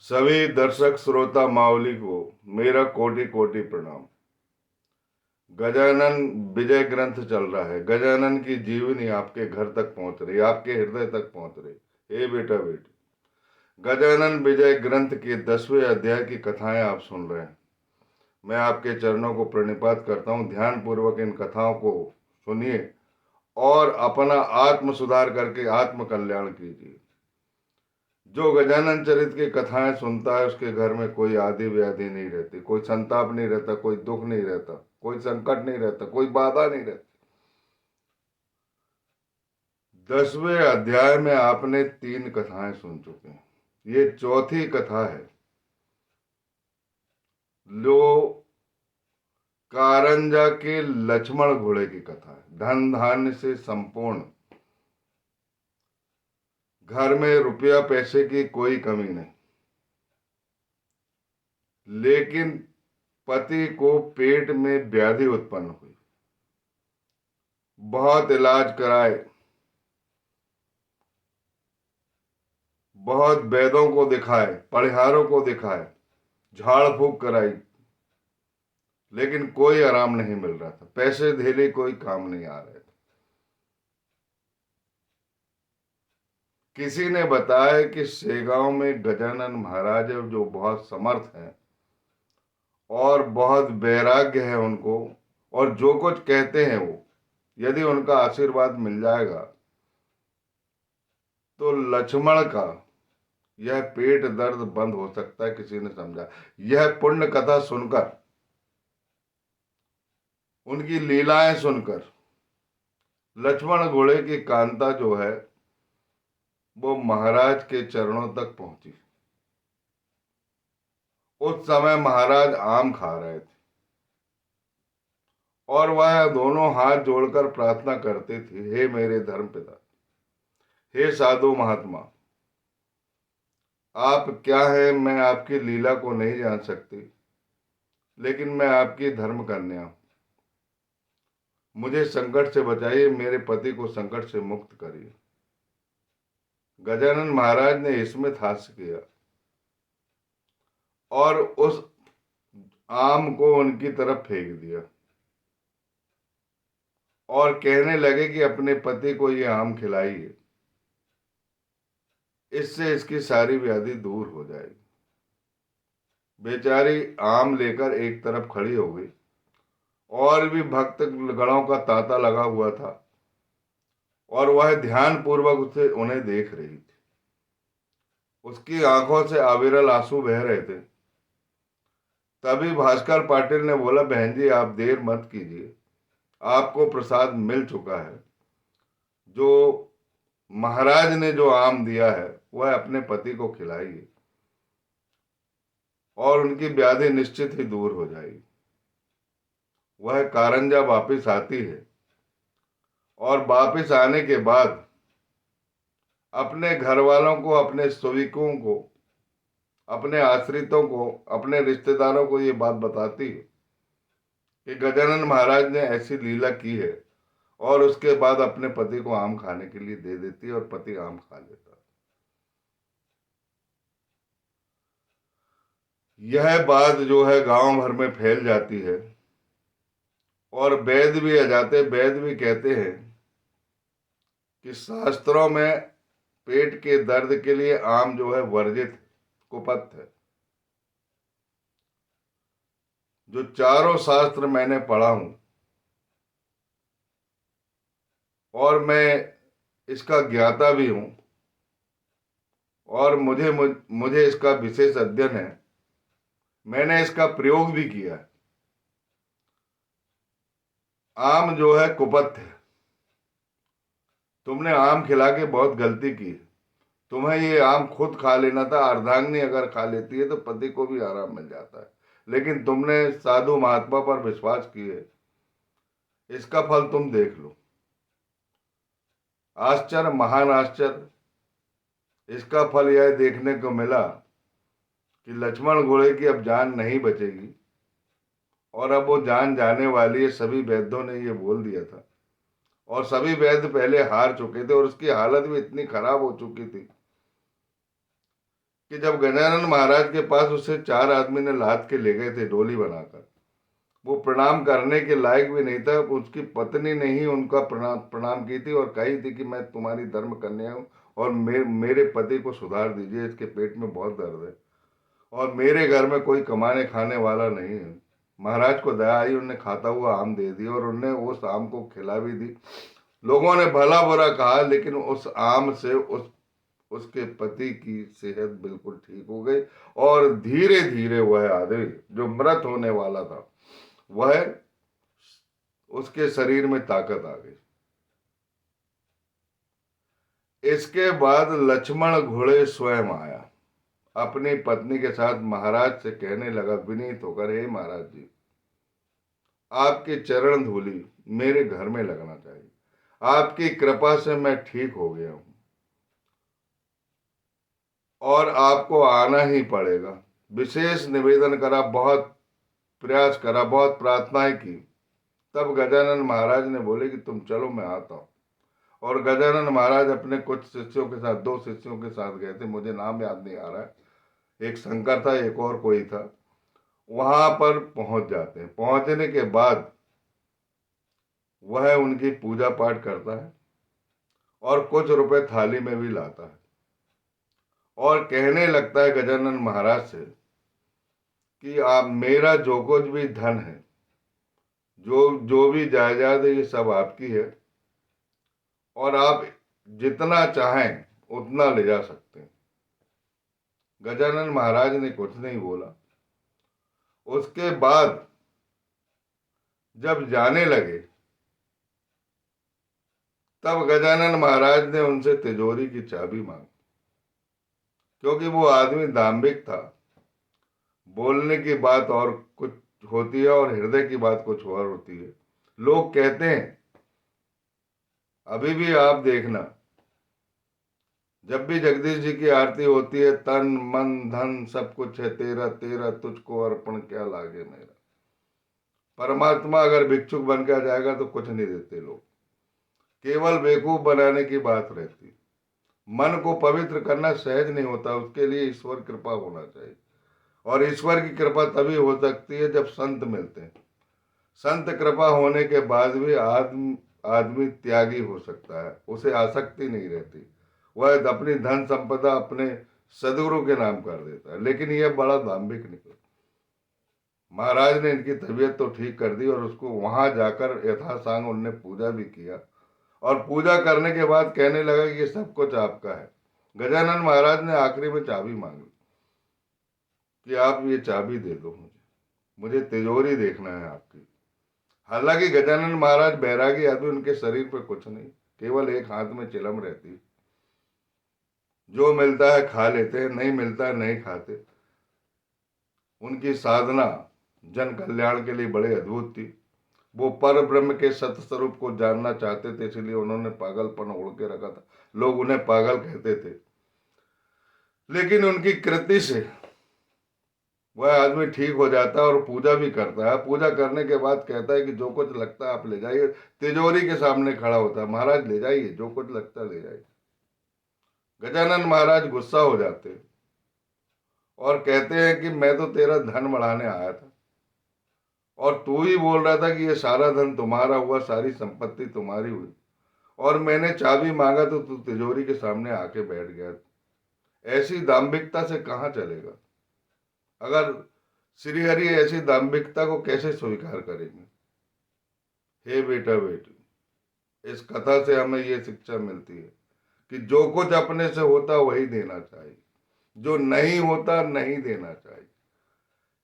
सभी दर्शक श्रोता मावली को मेरा कोटि कोटि प्रणाम। गजानन विजय ग्रंथ चल रहा है। गजानन की जीवनी आपके घर तक पहुंच रही, आपके हृदय तक पहुंच रही। हे बेटा बेटी, गजानन विजय ग्रंथ के 10वें अध्याय की कथाएं आप सुन रहे हैं। मैं आपके चरणों को प्रणिपात करता हूं। ध्यान पूर्वक इन कथाओं को सुनिए और अपना आत्म सुधार करके आत्म कल्याण कीजिए। जो गजानन चरित की कथाएं सुनता है उसके घर में कोई आदि व्याधि नहीं रहती, कोई संताप नहीं रहता, कोई दुख नहीं रहता, कोई संकट नहीं रहता, कोई बाधा नहीं रहती। 10वें अध्याय में आपने 3 कथाएं सुन चुके हैं। ये चौथी कथा है। लो कारंजा के लक्ष्मण घोड़े की कथा है। धन धान्य से संपूर्ण, घर में रुपया पैसे की कोई कमी नहीं, लेकिन पति को पेट में व्याधि उत्पन्न हुई। बहुत इलाज कराए, बहुत वैद्यों को दिखाए, परिहारों को दिखाए, झाड़ फूक कराई, लेकिन कोई आराम नहीं मिल रहा था। पैसे धेले कोई काम नहीं आ रहे थे। किसी ने बताया कि सेगांव में गजानन महाराज है जो बहुत समर्थ हैं और बहुत वैराग्य है उनको, और जो कुछ कहते हैं वो, यदि उनका आशीर्वाद मिल जाएगा तो लक्ष्मण का यह पेट दर्द बंद हो सकता है। किसी ने समझा। यह पुण्य कथा सुनकर, उनकी लीलाएं सुनकर लक्ष्मण घोड़े की कांता जो है वो महाराज के चरणों तक पहुंची। उस समय महाराज आम खा रहे थे और वह दोनों हाथ जोड़कर प्रार्थना करते थे, हे मेरे धर्मपिता, हे साधु महात्मा, आप क्या है मैं आपकी लीला को नहीं जान सकती, लेकिन मैं आपकी धर्म कन्या हूं। मुझे संकट से बचाइए, मेरे पति को संकट से मुक्त करिए। गजानन महाराज ने इसमें हास्य किया और उस आम को उनकी तरफ फेंक दिया और कहने लगे कि अपने पति को ये आम खिलाइए, इससे इसकी सारी व्याधि दूर हो जाएगी। बेचारी आम लेकर एक तरफ खड़ी हो गई और भी भक्त गणों का तांता लगा हुआ था और वह ध्यान पूर्वक उसे उन्हें देख रही थी। उसकी आंखों से अविरल आंसू बह रहे थे। तभी भास्कर पाटिल ने बोला, बहन जी आप देर मत कीजिए, आपको प्रसाद मिल चुका है। जो महाराज ने जो आम दिया है वह अपने पति को खिलाइए और उनकी व्याधि निश्चित ही दूर हो जाएगी। वह कारंजा वापिस आती है और वापिस आने के बाद अपने घर वालों को, अपने सेवकों को, अपने आश्रितों को, अपने रिश्तेदारों को ये बात बताती है कि गजानन महाराज ने ऐसी लीला की है, और उसके बाद अपने पति को आम खाने के लिए दे देती है और पति आम खा लेता है। यह बात जो है गांव भर में फैल जाती है और वैद्य भी आ जाते। वैद्य भी कहते हैं कि शास्त्रों में पेट के दर्द के लिए आम जो है वर्जित, कुपथ है। जो चारों शास्त्र मैंने पढ़ा हूं और मैं इसका ज्ञाता भी हूं और मुझे इसका विशेष अध्ययन है, मैंने इसका प्रयोग भी किया है। आम जो है कुपथ है। तुमने आम खिला के बहुत गलती की। तुम्हें ये आम खुद खा लेना था। अर्धांगिनी अगर खा लेती है तो पति को भी आराम मिल जाता है, लेकिन तुमने साधु महात्मा पर विश्वास किए। इसका फल तुम देख लो। आश्चर्य, महान आश्चर्य। इसका फल यह देखने को मिला कि लक्ष्मण घोड़े की अब जान नहीं बचेगी और अब वो जान जाने वाली है। सभी वैद्यों ने ये बोल दिया था और सभी वैद्य पहले हार चुके थे और उसकी हालत भी इतनी खराब हो चुकी थी कि जब गजानन महाराज के पास उसे 4 आदमी ने लाद के ले गए थे डोली बनाकर, वो प्रणाम करने के लायक भी नहीं था। उसकी पत्नी ने ही उनका प्रणाम की थी और कही थी कि मैं तुम्हारी धर्म कन्या हूँ और मेरे पति को सुधार दीजिए, इसके पेट में बहुत दर्द है और मेरे घर में कोई कमाने खाने वाला नहीं है। महाराज को दया आई, उन्हें खाता हुआ आम दे दिया और उन्हें उस आम को खिला भी दी। लोगों ने भला बुरा कहा, लेकिन उस आम से उसके पति की सेहत बिल्कुल ठीक हो गई और धीरे धीरे वह आदमी जो मृत होने वाला था, वह उसके शरीर में ताकत आ गई। इसके बाद लक्ष्मण घोड़े स्वयं आया, अपनी पत्नी के साथ महाराज से कहने लगा विनीत होकर, हे महाराज जी, आपके चरण धूलि मेरे घर में लगना चाहिए। आपकी कृपा से मैं ठीक हो गया हूं और आपको आना ही पड़ेगा। विशेष निवेदन करा, बहुत प्रयास करा, बहुत प्रार्थनाएं की। तब गजानन महाराज ने बोले कि तुम चलो, मैं आता हूं। और गजानन महाराज अपने कुछ शिष्यों के साथ, 2 शिष्यों के साथ गए थे, मुझे नाम याद नहीं आ रहा है, एक शंकर था, एक और कोई था। वहां पर पहुंच जाते हैं। पहुंचने के बाद वह उनकी पूजा पाठ करता है और कुछ रुपए थाली में भी लाता है और कहने लगता है गजानन महाराज से कि आप, मेरा जो कुछ भी धन है, जो जो भी जायदाद है, ये सब आपकी है और आप जितना चाहें उतना ले जा सकते हैं। गजानन महाराज ने कुछ नहीं बोला। उसके बाद जब जाने लगे, तब गजानन महाराज ने उनसे तिजोरी की चाबी मांगी, क्योंकि वो आदमी दाम्भिक था। बोलने की बात और कुछ होती है और हृदय की बात कुछ और होती है। लोग कहते हैं, अभी भी आप देखना, जब भी जगदीश जी की आरती होती है, तन मन धन सब कुछ है तेरा, तेरा तुझको अर्पण क्या लागे मेरा। परमात्मा अगर भिक्षुक बन के आ जाएगा तो कुछ नहीं देते लोग, केवल बेवकूफ बनाने की बात रहती। मन को पवित्र करना सहज नहीं होता, उसके लिए ईश्वर कृपा होना चाहिए। और ईश्वर की कृपा तभी हो सकती है जब संत मिलते हैं। संत कृपा होने के बाद भी आदमी त्यागी हो सकता है, उसे आसक्ति नहीं रहती, वह अपनी धन संपदा अपने सदगुरु के नाम कर देता है। लेकिन यह बड़ा दाम्भिक निकला। महाराज ने इनकी तबीयत तो ठीक कर दी और उसको वहां जाकर यथासांग उनने पूजा भी किया और पूजा करने के बाद कहने लगा कि ये सब कुछ आपका है। गजानन महाराज ने आखिरी में चाबी मांगी कि आप ये चाबी दे दो मुझे तिजोरी देखना है आपकी। हालांकि गजानन महाराज बैरागी आदमी, उनके शरीर पर कुछ नहीं, केवल एक हाथ में चिलम रहती। जो मिलता है खा लेते हैं, नहीं मिलता है नहीं खाते। उनकी साधना जन कल्याण के लिए बड़े अद्भुत थी। वो पर ब्रह्म के सत्य स्वरूप को जानना चाहते थे, इसलिए उन्होंने पागलपन ओढ़ के रखा था। लोग उन्हें पागल कहते थे, लेकिन उनकी कृति से वह आदमी ठीक हो जाता है और पूजा भी करता है। पूजा करने के बाद कहता है कि जो कुछ लगता है आप ले जाइए। तिजोरी के सामने खड़ा होता है, महाराज ले जाइए, जो कुछ लगता है ले जाइए। गजानन महाराज गुस्सा हो जाते हैं और कहते हैं कि मैं तो तेरा धन बढ़ाने आया था और तू ही बोल रहा था कि ये सारा धन तुम्हारा हुआ, सारी संपत्ति तुम्हारी हुई, और मैंने चाबी मांगा तो तू तिजोरी के सामने आके बैठ गया। ऐसी दाम्भिकता से कहाँ चलेगा? अगर श्रीहरि ऐसी दाम्भिकता को कैसे स्वीकार करेंगे? हे बेटा बेटी, इस कथा से हमें ये शिक्षा मिलती है कि जो कुछ अपने से होता वही देना चाहिए, जो नहीं होता नहीं देना चाहिए।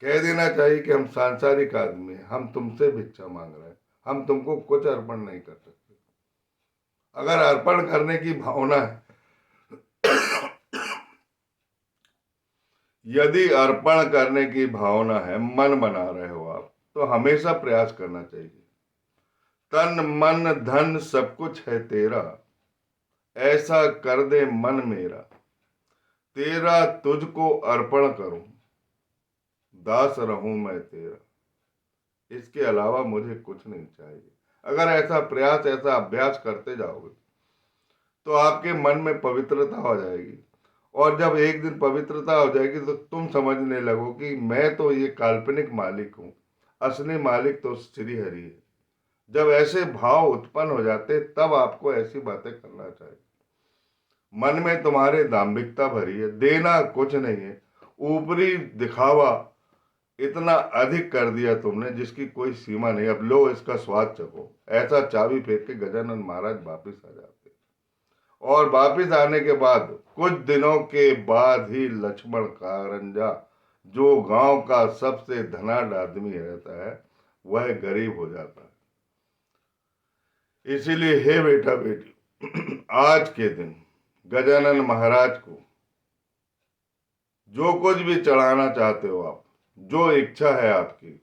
कह देना चाहिए कि हम सांसारिक आदमी हैं, हम तुमसे भिक्षा मांग रहे हैं, हम तुमको कुछ अर्पण नहीं कर सकते। अगर अर्पण करने की भावना है, यदि अर्पण करने की भावना है, मन बना रहे हो आप, तो हमेशा प्रयास करना चाहिए। तन मन धन सब कुछ है तेरा, ऐसा कर दे मन मेरा, तेरा तुझको अर्पण करूं, दास रहूं मैं तेरा। इसके अलावा मुझे कुछ नहीं चाहिए। अगर ऐसा प्रयास, ऐसा अभ्यास करते जाओगे तो आपके मन में पवित्रता हो जाएगी और जब एक दिन पवित्रता हो जाएगी तो तुम समझने लगो कि मैं तो ये काल्पनिक मालिक हूँ, असली मालिक तो श्री हरि है। जब ऐसे भाव उत्पन्न हो जाते तब आपको ऐसी बातें करना चाहिए। मन में तुम्हारे दाम्भिकता भरी है, देना कुछ नहीं है, ऊपरी दिखावा इतना अधिक कर दिया तुमने जिसकी कोई सीमा नहीं, अब लो इसका स्वाद चखो। ऐसा चाबी फेंक के गजानन महाराज वापिस आ जाते। और वापिस आने के बाद कुछ दिनों के बाद ही लक्ष्मण कारंजा, जो गांव का सबसे धनाढ़ आदमी रहता है, वह गरीब हो जाता है। इसीलिए हे बेटा बेटी, आज के दिन गजानन महाराज को जो कुछ भी चढ़ाना चाहते हो आप, जो इच्छा है आपकी,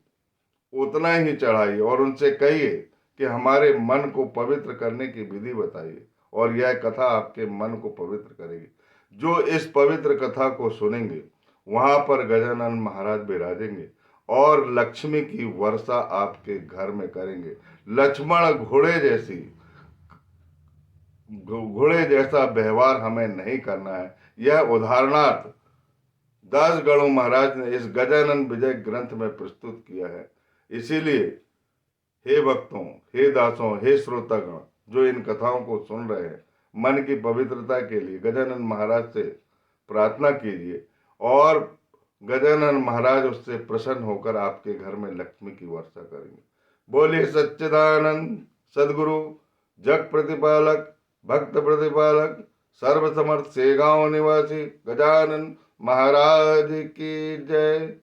उतना ही चढ़ाइए और उनसे कहिए कि हमारे मन को पवित्र करने की विधि बताइए, और यह कथा आपके मन को पवित्र करेगी। जो इस पवित्र कथा को सुनेंगे वहां पर गजानन महाराज विराजेंगे और लक्ष्मी की वर्षा आपके घर में करेंगे। लक्ष्मण घोड़े जैसा व्यवहार हमें नहीं करना है। यह उदाहरणार्थ दास गणु महाराज ने इस गजानन विजय ग्रंथ में प्रस्तुत किया है। इसीलिए हे भक्तों, हे दासों, हे श्रोतागण, जो इन कथाओं को सुन रहे हैं, मन की पवित्रता के लिए गजानन महाराज से प्रार्थना कीजिए और गजानन महाराज उससे प्रसन्न होकर आपके घर में लक्ष्मी की वर्षा करेंगे। बोलिए सच्चिदानंद सदगुरु जग प्रतिपालक भक्त प्रतिपालक सर्व समर्थ सेगांव निवासी गजानन महाराज की जय।